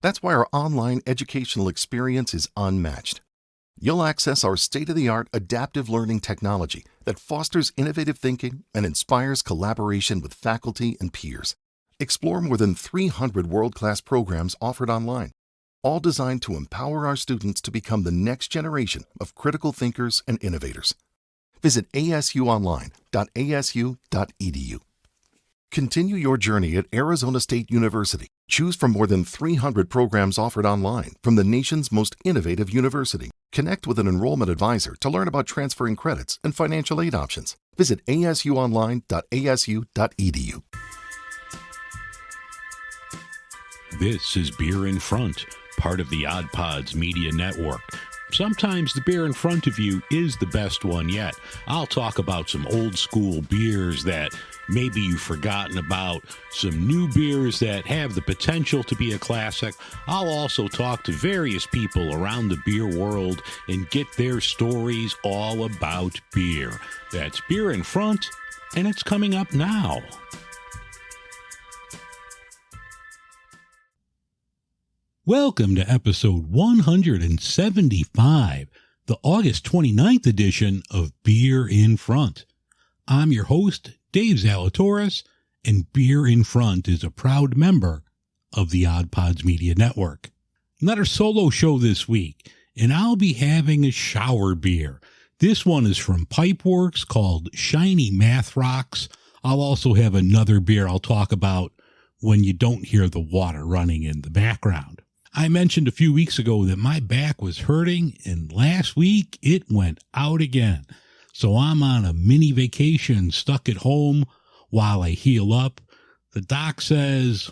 That's why our online educational experience is unmatched. You'll access our state-of-the-art adaptive learning technology that fosters innovative thinking and inspires collaboration with faculty and peers. Explore more than 300 world-class programs offered online, all designed to empower our students to become the next generation of critical thinkers and innovators. Visit asuonline.asu.edu. Continue your journey at Arizona State University. Choose from more than 300 programs offered online from the nation's most innovative university. Connect with an enrollment advisor to learn about transferring credits and financial aid options. Visit asuonline.asu.edu. This is Beer in Front, part of the Odd Pods Media Network. Sometimes the beer in front of you is the best one yet. I'll talk about some old school beers that maybe you've forgotten about, some new beers that have the potential to be a classic. I'll also talk to various people around the beer world and get their stories all about beer. That's Beer in Front, and it's coming up now. Welcome to episode 175, the August 29th edition of Beer in Front. I'm your host, Dave Zalatoris, and Beer in Front is a proud member of the Odd Pods Media Network. Another solo show this week, and I'll be having a shower beer. This one is from Pipeworks called Shiny Math Rocks. I'll also have another beer I'll talk about when you don't hear the water running in the background. I mentioned a few weeks ago that my back was hurting, and last week it went out again. So I'm on a mini vacation stuck at home while I heal up. The doc says,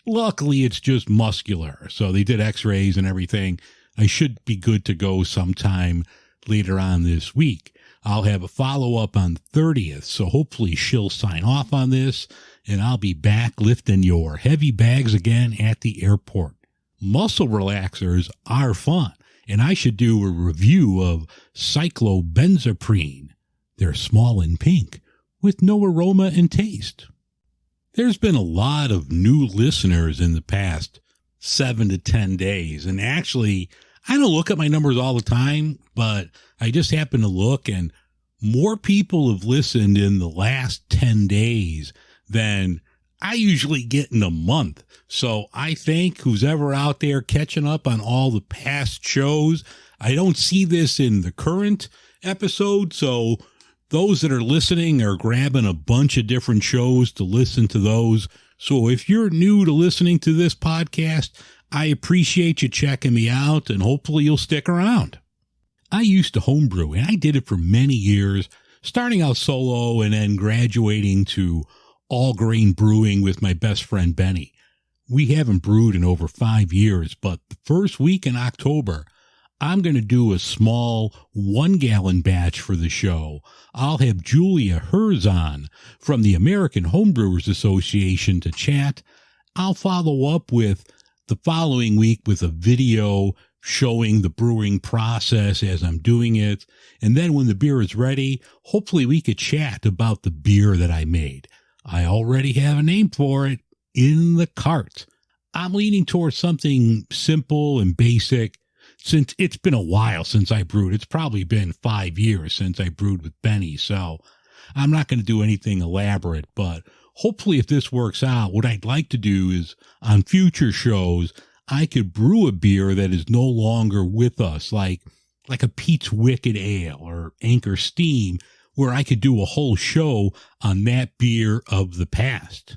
luckily it's just muscular. So they did x-rays and everything. I should be good to go sometime later on this week. I'll have a follow-up on the 30th, so hopefully she'll sign off on this, and I'll be back lifting your heavy bags again at the airport. Muscle relaxers are fun, and I should do a review of cyclobenzaprine. They're small and pink, with no aroma and taste. There's been a lot of new listeners in the past 7 to 10 days, and actually, I don't look at my numbers all the time, but I just happen to look, and more people have listened in the last 10 days than I usually get in a month. So I thank who's ever out there catching up on all the past shows. I don't see this in the current episode, so those that are listening are grabbing a bunch of different shows to listen to those. So if you're new to listening to this podcast, I appreciate you checking me out, and hopefully you'll stick around. I used to homebrew, and I did it for many years, starting out solo and then graduating to all-grain brewing with my best friend Benny. We haven't brewed in over 5 years, but the first week in October, I'm going to do a small 1-gallon batch for the show. I'll have Julia Herz on from the American Homebrewers Association to chat. I'll follow up with the following week with a video showing the brewing process as I'm doing it. And then when the beer is ready, hopefully we could chat about the beer that I made. I already have a name for it, in the cart. I'm leaning towards something simple and basic. Since it's been a while since I brewed, it's probably been 5 years since I brewed with Benny, so I'm not going to do anything elaborate, but hopefully if this works out, what I'd like to do is on future shows, I could brew a beer that is no longer with us, like a Pete's Wicked Ale or Anchor Steam, where I could do a whole show on that beer of the past.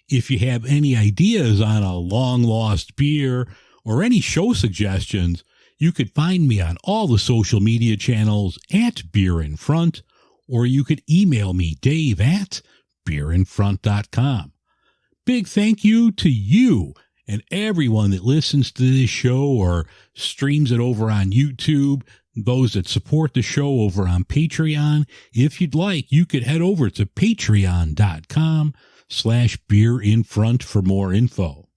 If you have any ideas on a long-lost beer or any show suggestions, you could find me on all the social media channels at Beer in Front, or you could email me, dave@beerinfront.com. Big thank you to you and everyone that listens to this show or streams it over on YouTube, those that support the show over on Patreon. If you'd like, you could head over to patreon.com/beerinfront for more info.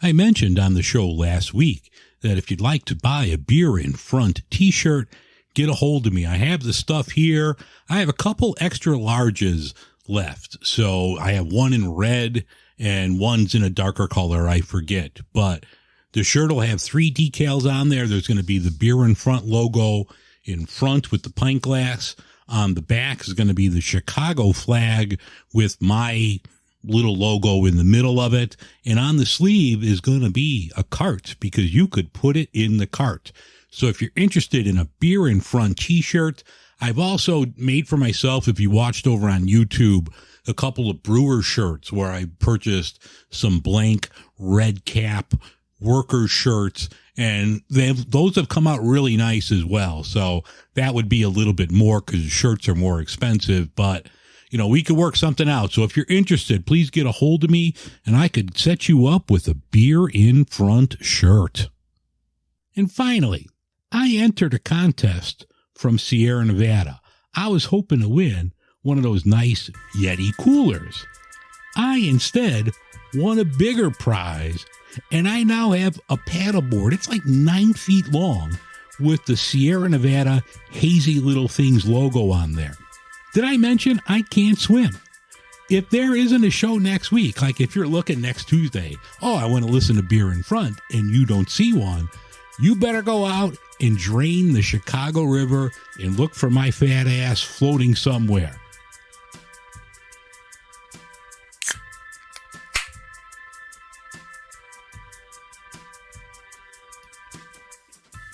I mentioned on the show last week that if you'd like to buy a Beer in Front t-shirt, get a hold of me. I have the stuff here. I have a couple extra larges left. So I have one in red and one's in a darker color, I forget. But The shirt will have 3 decals on there. There's going to be the Beer in Front logo in front with the pint glass. On the back is going to be the Chicago flag with my little logo in the middle of it. And on the sleeve is going to be a cart because you could put it in the cart. So if you're interested in a Beer in Front t-shirt, I've also made for myself, if you watched over on YouTube, a couple of brewer shirts where I purchased some blank red cap worker shirts, and those have come out really nice as well. So that would be a little bit more because the shirts are more expensive, but we could work something out. So if you're interested, please get a hold of me and I could set you up with a Beer in Front shirt. And finally, I entered a contest from Sierra Nevada. I was hoping to win one of those nice Yeti coolers. I instead won a bigger prize, and I now have a paddleboard. It's like 9 feet long with the Sierra Nevada Hazy Little Things logo on there. Did I mention I can't swim? If there isn't a show next week, like if you're looking next Tuesday, I want to listen to Beer in Front, and you don't see one, you better go out and drain the Chicago River and look for my fat ass floating somewhere.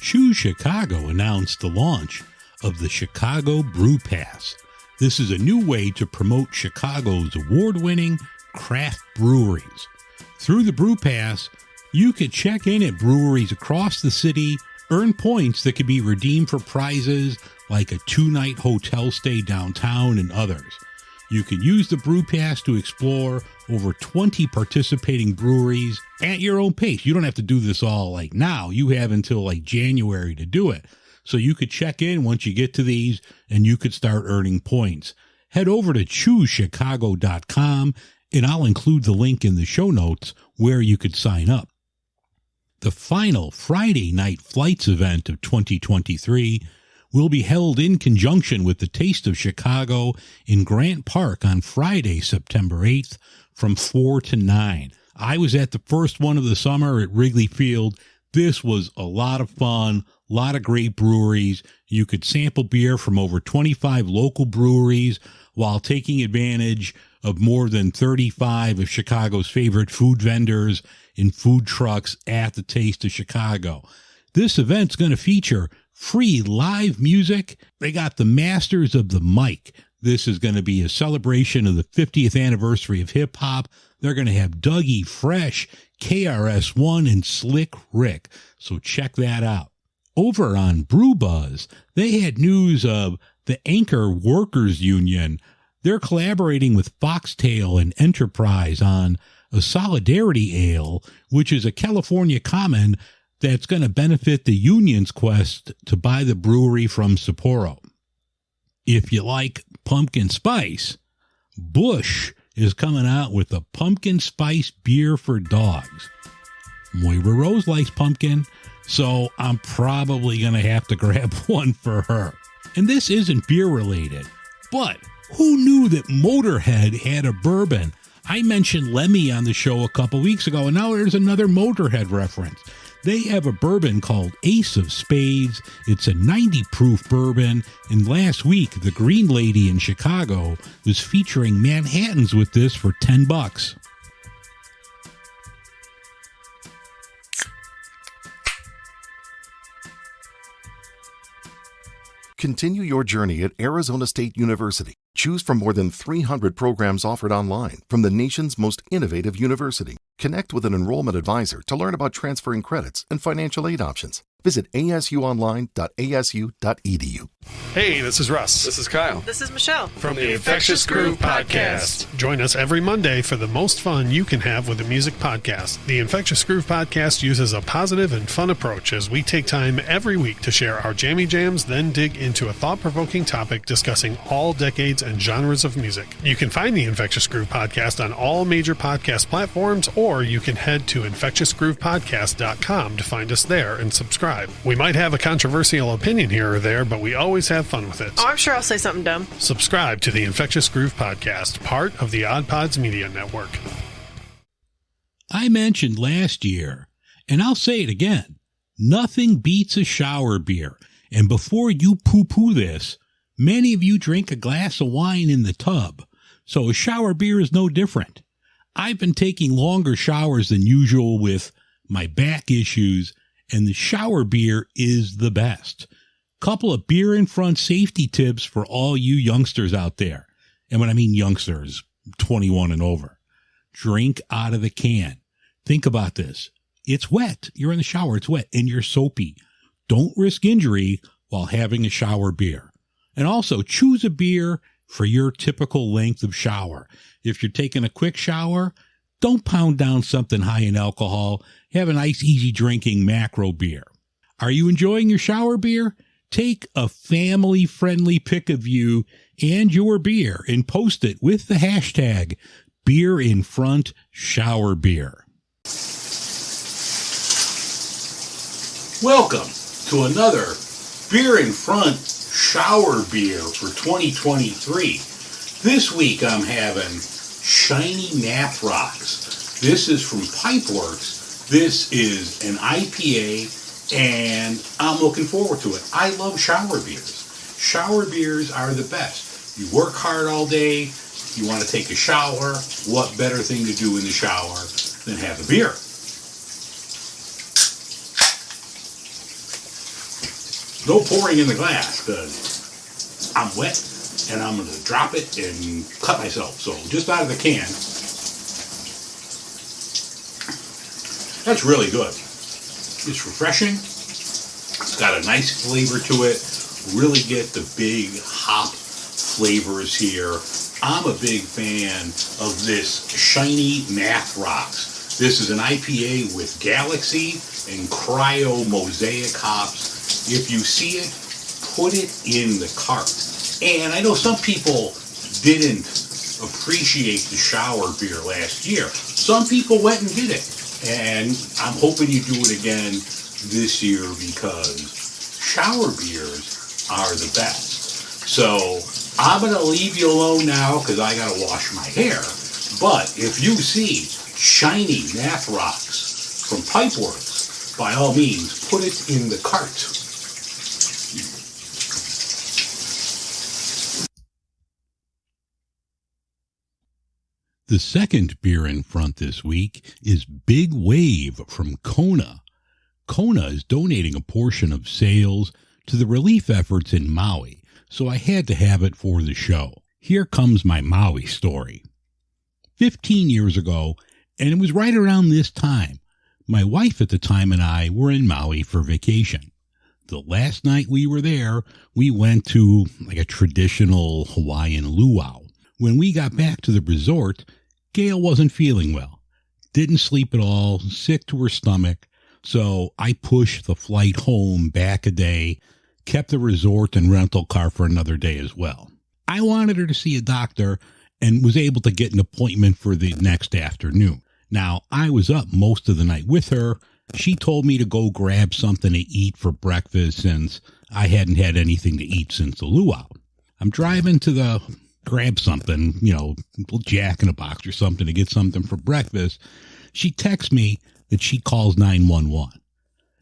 Choose Chicago announced the launch of the Chicago Brew Pass. This is a new way to promote Chicago's award-winning craft breweries. Through the Brew Pass, you could check in at breweries across the city, earn points that could be redeemed for prizes like a 2-night hotel stay downtown and others. You can use the Brew Pass to explore over 20 participating breweries at your own pace. You don't have to do this all like now. You have until like January to do it. So you could check in once you get to these and you could start earning points. Head over to choosechicago.com and I'll include the link in the show notes where you could sign up. The final Friday Night Flights event of 2023 will be held in conjunction with the Taste of Chicago in Grant Park on Friday, September 8th from 4 to 9. I was at the first one of the summer at Wrigley Field. This was a lot of fun, a lot of great breweries. You could sample beer from over 25 local breweries while taking advantage of more than 35 of Chicago's favorite food vendors and food trucks at the Taste of Chicago. This event's going to feature free live music. They got the Masters of the Mic. This is going to be a celebration of the 50th anniversary of hip hop. They're going to have Dougie Fresh, KRS-One, and Slick Rick. So check that out. Over on Brew Buzz, they had news of the Anchor Workers Union. They're collaborating with Foxtail and Enterprise on a Solidarity Ale, which is a California common that's going to benefit the union's quest to buy the brewery from Sapporo. If you like pumpkin spice, Busch is coming out with a pumpkin spice beer for dogs. Moira Rose likes pumpkin, so I'm probably going to have to grab one for her. And this isn't beer related, but who knew that Motorhead had a bourbon? I mentioned Lemmy on the show a couple weeks ago, and now there's another Motorhead reference. They have a bourbon called Ace of Spades. It's a 90-proof bourbon, and last week, the Green Lady in Chicago was featuring Manhattans with this for $10. Continue your journey at Arizona State University. Choose from more than 300 programs offered online from the nation's most innovative university. Connect with an enrollment advisor to learn about transferring credits and financial aid options. Visit asuonline.asu.edu. Hey, this is Russ. This is Kyle. This is Michelle. From the Infectious Groove Podcast. Join us every Monday for the most fun you can have with a music podcast. The Infectious Groove Podcast uses a positive and fun approach as we take time every week to share our jammy jams, then dig into a thought-provoking topic discussing all decades and genres of music. You can find the Infectious Groove Podcast on all major podcast platforms, or you can head to infectiousgroovepodcast.com to find us there and subscribe. We might have a controversial opinion here or there, but we always have fun with it. Oh, I'm sure I'll say something dumb. Subscribe to the Infectious Groove Podcast, part of the Odd Pods Media Network. I mentioned last year And I'll say it again, nothing beats a shower beer. And before you poo-poo this, many of you drink a glass of wine in the tub, so a shower beer is no different. I've been taking longer showers than usual with my back issues, and the shower beer is the best. Couple of beer in front safety tips for all you youngsters out there. And when I mean youngsters, 21 and over. Drink out of the can. Think about this. It's wet. You're in the shower. It's wet and you're soapy. Don't risk injury while having a shower beer. And also choose a beer for your typical length of shower. If you're taking a quick shower, don't pound down something high in alcohol. Have a nice, easy drinking macro beer. Are you enjoying your shower beer? Take a family-friendly pic of you and your beer and post it with the hashtag BeerInFrontShowerBeer. Welcome to another Beer in Front Shower Beer for 2023. This week I'm having Shiny Nap Rocks. This is from Pipeworks. This is an IPA, and I'm looking forward to it. I love shower beers. Shower beers are the best. You work hard all day, you want to take a shower, what better thing to do in the shower than have a beer? No pouring in the glass, because I'm wet and I'm going to drop it and cut myself. So just out of the can. That's really good. It's refreshing. It's got a nice flavor to it. Really get the big hop flavors here. I'm a big fan of this Shiny Nap Rocks. This is an IPA with Galaxy and Cryo Mosaic hops. If you see it, put it in the cart. And I know some people didn't appreciate the shower beer last year. Some people went and did it. And I'm hoping you do it again this year because shower beers are the best. So I'm going to leave you alone now because I got to wash my hair. But if you see Shiny Nap Rocks from Pipeworks, by all means, put it in the cart. The second beer in front this week is Big Wave from Kona. Kona is donating a portion of sales to the relief efforts in Maui, so I had to have it for the show. Here comes my Maui story. 15 years ago, and it was right around this time, my wife at the time and I were in Maui for vacation. The last night we were there, we went to like a traditional Hawaiian luau. When we got back to the resort, Gail wasn't feeling well. Didn't sleep at all, sick to her stomach. So I pushed the flight home back a day, kept the resort and rental car for another day as well. I wanted her to see a doctor and was able to get an appointment for the next afternoon. Now, I was up most of the night with her. She told me to go grab something to eat for breakfast since I hadn't had anything to eat since the luau. I'm driving to the grab something, a little Jack in a Box or something to get something for breakfast. She texts me that she calls 911.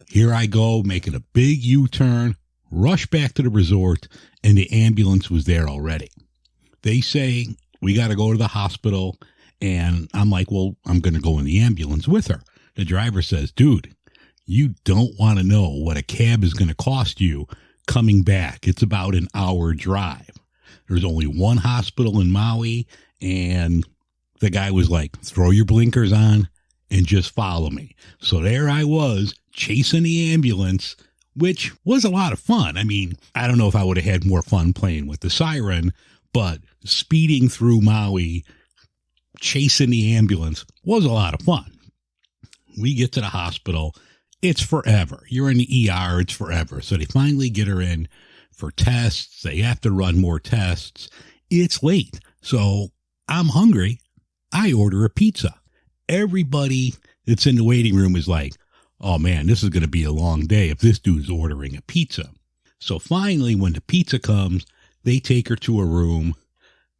Here I go, making a big U-turn, rush back to the resort, and the ambulance was there already. They say, we got to go to the hospital, and I'm like, well, I'm going to go in the ambulance with her. The driver says, dude, you don't want to know what a cab is going to cost you coming back. It's about an hour drive. There's only one hospital in Maui, and the guy was like, throw your blinkers on and just follow me. So there I was, chasing the ambulance, which was a lot of fun. I mean, I don't know if I would have had more fun playing with the siren, but speeding through Maui, chasing the ambulance was a lot of fun. We get to the hospital. It's forever. You're in the ER. It's forever. So they finally get her in for tests. They have to run more tests. It's late. So I'm hungry. I order a pizza. Everybody that's in the waiting room is like, oh man, this is going to be a long day if this dude's ordering a pizza. So finally, when the pizza comes, they take her to a room.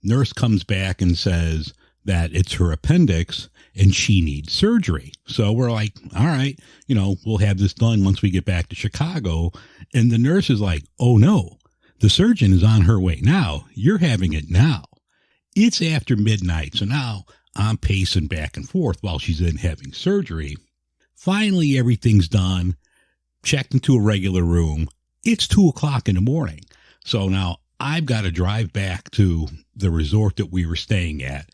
Nurse comes back and says that it's her appendix and she needs surgery. So we're like, all right, we'll have this done once we get back to Chicago. And the nurse is like, oh no, the surgeon is on her way now. You're having it now. It's after midnight. So now I'm pacing back and forth while she's in having surgery. Finally, everything's done. Checked into a regular room. It's 2:00 in the morning. So now I've got to drive back to the resort that we were staying at,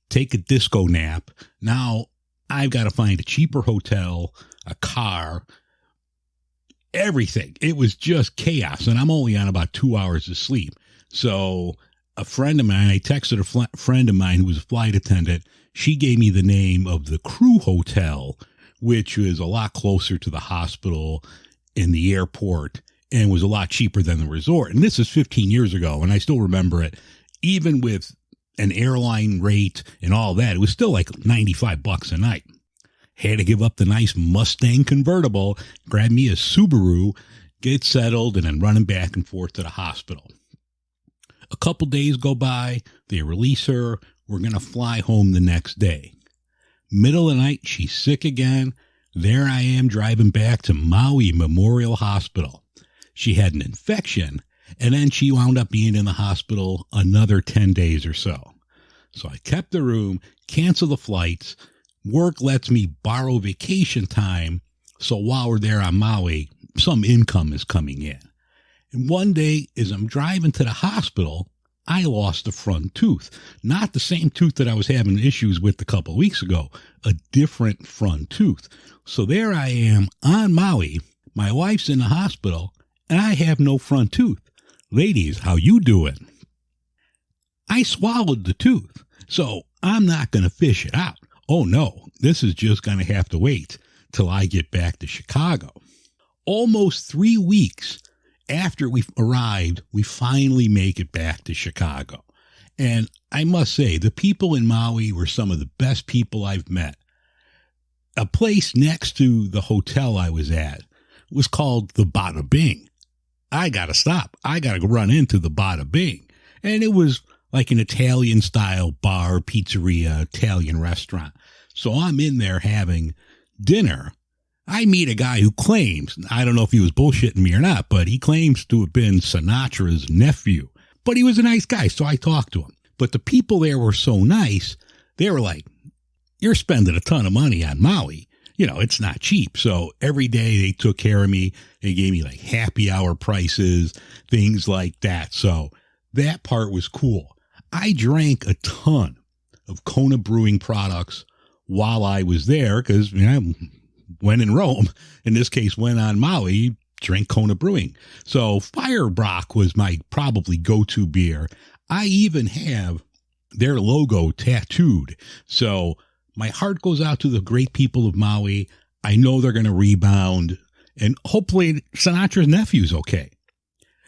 take a disco nap. Now I've got to find a cheaper hotel, a car, everything. It was just chaos. And I'm only on about 2 hours of sleep. So a friend of mine, I texted a friend of mine who was a flight attendant. She gave me the name of the crew hotel, which was a lot closer to the hospital in the airport and was a lot cheaper than the resort. And this is 15 years ago, and I still remember it. Even with an airline rate and all that, it was still like $95 a night. Had to give up the nice Mustang convertible, grab me a Subaru, get settled, and then running back and forth to the hospital. A couple days go by, they release her, we're going to fly home the next day. Middle of the night, she's sick again. There I am driving back to Maui Memorial Hospital. She had an infection, and then she wound up being in the hospital another 10 days or so. So I kept the room, canceled the flights. Work lets me borrow vacation time, so while we're there on Maui, some income is coming in. And one day, as I'm driving to the hospital, I lost a front tooth. Not the same tooth that I was having issues with a couple of weeks ago, a different front tooth. So there I am on Maui, my wife's in the hospital, and I have no front tooth. Ladies, how you doing? I swallowed the tooth, so I'm not going to fish it out. Oh no, this is just going to have to wait till I get back to Chicago. Almost 3 weeks after we arrived, we finally make it back to Chicago. And I must say, the people in Maui were some of the best people I've met. A place next to the hotel I was at was called the Bada Bing. I got to stop. I got to run into the Bada Bing. And it was like an Italian-style bar, pizzeria, Italian restaurant. So I'm in there having dinner. I meet a guy who claims, I don't know if he was bullshitting me or not, but he claims to have been Sinatra's nephew. But he was a nice guy, so I talked to him. But the people there were so nice, they were like, you're spending a ton of money on Maui. It's not cheap. So every day they took care of me. They gave me like happy hour prices, things like that. So that part was cool. I drank a ton of Kona Brewing products while I was there because, when in Rome, in this case, when on Maui, drink Kona Brewing. So Firebrock was my probably go-to beer. I even have their logo tattooed. So my heart goes out to the great people of Maui. I know they're going to rebound, and hopefully Sinatra's nephew's okay.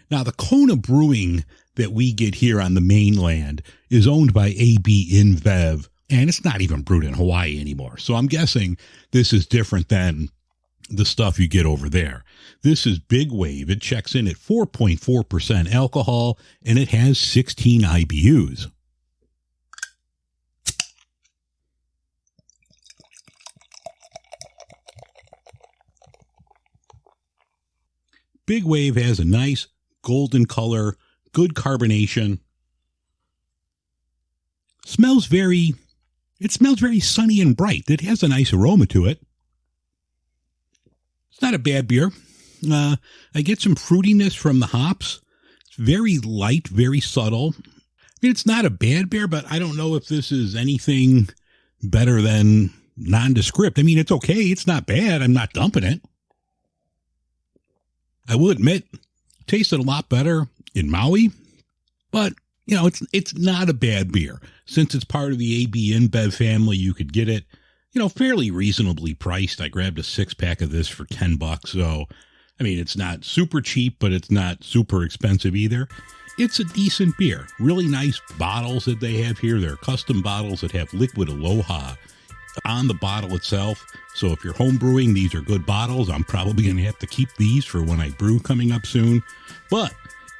Now, the Kona Brewing that we get here on the mainland is owned by AB InBev, and it's not even brewed in Hawaii anymore. So I'm guessing this is different than the stuff you get over there. This is Big Wave. It checks in at 4.4% alcohol, and it has 16 IBUs. Big Wave has a nice golden color, good carbonation. Smells very sunny and bright. It has a nice aroma to it. It's not a bad beer. I get some fruitiness from the hops. It's very light, very subtle. It's not a bad beer, but I don't know if this is anything better than nondescript. It's okay. It's not bad. I'm not dumping it. I will admit, it tasted a lot better in Maui, but, it's not a bad beer. Since it's part of the AB InBev family, you could get it, fairly reasonably priced. I grabbed a 6-pack of this for $10. So, it's not super cheap, but it's not super expensive either. It's a decent beer. Really nice bottles that they have here. They're custom bottles that have liquid Aloha on the bottle itself. So if you're home brewing, these are good bottles. I'm probably going to have to keep these for when I brew coming up soon. But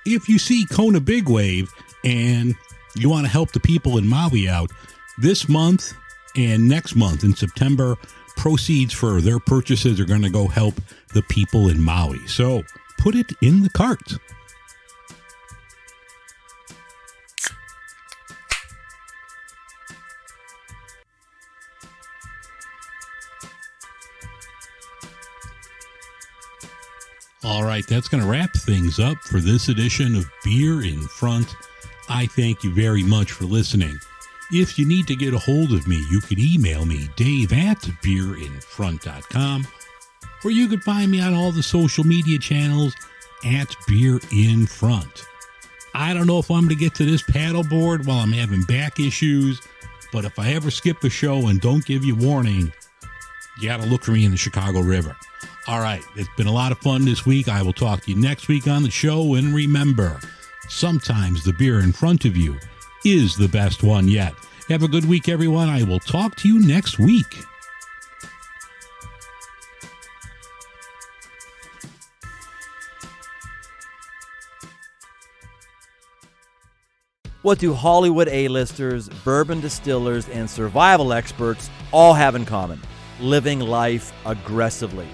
if you see Kona Big Wave and you want to help the people in Maui out, this month And next month in September, proceeds for their purchases are going to go help the people in Maui. So put it in the cart. All right, that's going to wrap things up for this edition of Beer in Front. I thank you very much for listening. If you need to get a hold of me, you can email me, dave@beerinfront.com, or you can find me on all the social media channels at Beer in Front. I don't know if I'm going to get to this paddleboard while I'm having back issues, but if I ever skip a show and don't give you warning, you got to look for me in the Chicago River. All right, it's been a lot of fun this week. I will talk to you next week on the show, and remember, sometimes the beer in front of you is the best one yet. Have a good week, everyone. I will talk to you next week. What do Hollywood A-listers, bourbon distillers, and survival experts all have in common? Living life aggressively.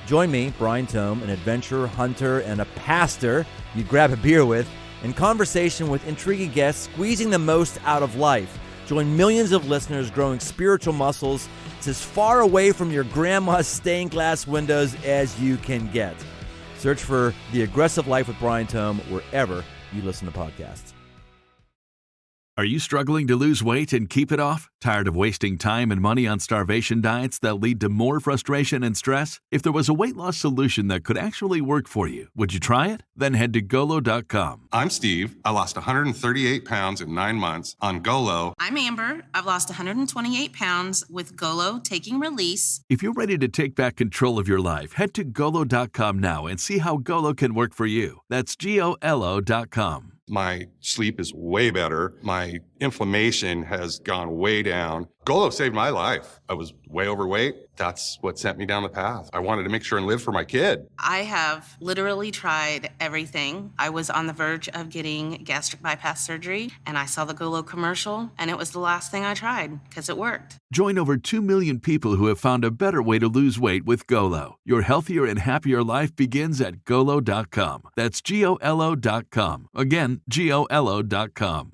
Join me, Brian Tome, an adventurer, hunter, and a pastor you'd grab a beer with, in conversation with intriguing guests squeezing the most out of life. Join millions of listeners growing spiritual muscles. It's as far away from your grandma's stained glass windows as you can get. Search for The Aggressive Life with Brian Tome wherever you listen to podcasts. Are you struggling to lose weight and keep it off? Tired of wasting time and money on starvation diets that lead to more frustration and stress? If there was a weight loss solution that could actually work for you, would you try it? Then head to Golo.com. I'm Steve. I lost 138 pounds in 9 months on Golo. I'm Amber. I've lost 128 pounds with Golo Taking Release. If you're ready to take back control of your life, head to Golo.com now and see how Golo can work for you. That's Golo.com. My sleep is way better. My inflammation has gone way down. Golo saved my life. I was way overweight. That's what sent me down the path. I wanted to make sure and live for my kid. I have literally tried everything. I was on the verge of getting gastric bypass surgery, and I saw the Golo commercial, and it was the last thing I tried because it worked. Join over 2 million people who have found a better way to lose weight with Golo. Your healthier and happier life begins at Golo.com. That's Golo.com. Again, Golo.com.